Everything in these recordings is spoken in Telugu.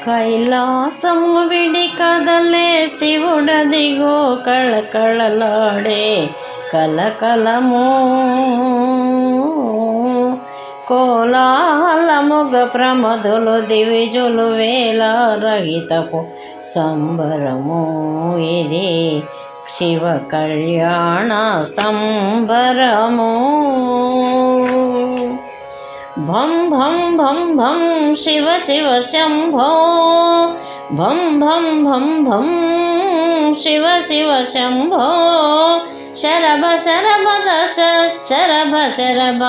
కైలాసము విడి కదలే శివుడదిగో కళకళలాడే కలకలము కోలాహలముగ ప్రమదులు దివిజులు వేల రహితపు సంబరము ఇది శివ కళ్యాణ సంబరము భం భం భం భం శివ శివ శంభో భం భం భం భం శివ శివ శంభో శరభ శరభద శరభ శరభ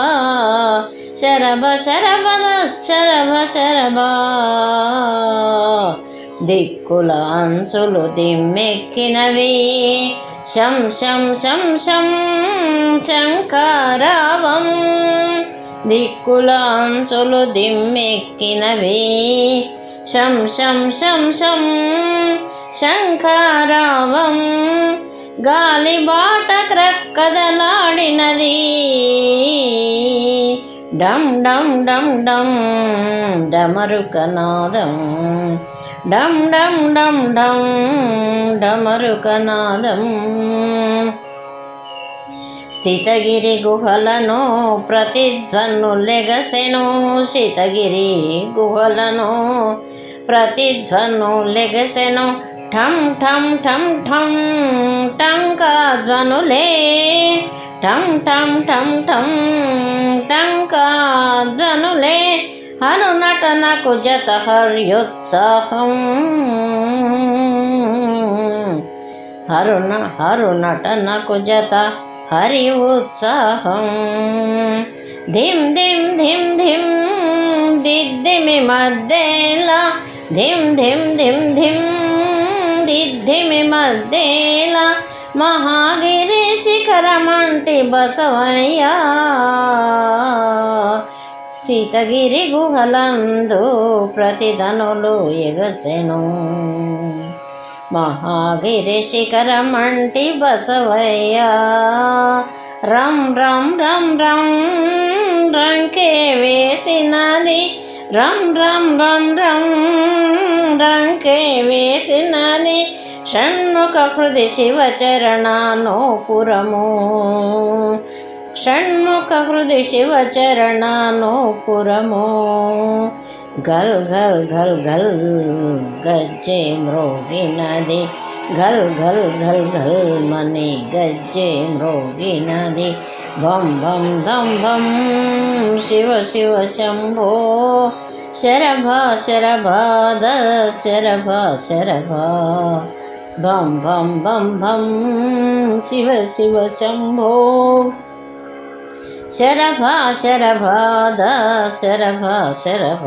శరభ శరభద శరభ శరభ దిక్కుల అంచులు దిమ్మెక్కినవి శం శం శం శం శంకరావం దిక్కుల అంచులు దిమ్మెక్కినవి శం శం శం శం శంకరావం గాలిబాట క్రక్కదలాడినది డమ్ డమ్ డమ్ డమ్ డమరుకనాదం డమ్ డమ్ డమ్ డమ్ డమరుకనాదం శితగిరి గుహలను ప్రతిధ్వనులెగసెను శితగిరి గుహలను ప్రతిధ్వనులెగసెను ఠం ఠం ఠం ఠం టంకాధ్వనులే ఠం ఠం ఠం ఠం టంకాధ్వనులే హరునటనకు జత హర్యోత్సాహం హరునటనకు జత హరి ఉత్సాహం ధిం ధిం ధిం ధిం దిద్దిమి మధ్యేలా ధిం ధిం ధిం ధిం దిద్దిమి మధ్యేలా మహాగిరి శిఖరమంటి బసవయ్య సీతగిరి గుహలందు ప్రతిధనులు ఎగసెను మహాగిరి శిఖరమంటి బసవయ్య రం రం రం రం రంకే వేసినది రం రం రం రం రంకే వేసినది షణ్ముఖ హృది శివచరణానోపురము షణ్ముఖ హృది శివచరణానోపురము గల్ గల్ గల్ గల్ గజ్జె మ్రోగినది గల్ గల్ గల్ గల్ మని గజ్జె మ్రోగినది భం భం భం భం శివ శివ శంభో శరభ శరభాద శరభ శరభ భం భం భం భం శివ శివ శంభో శరభ శరభాద శరభ శరభ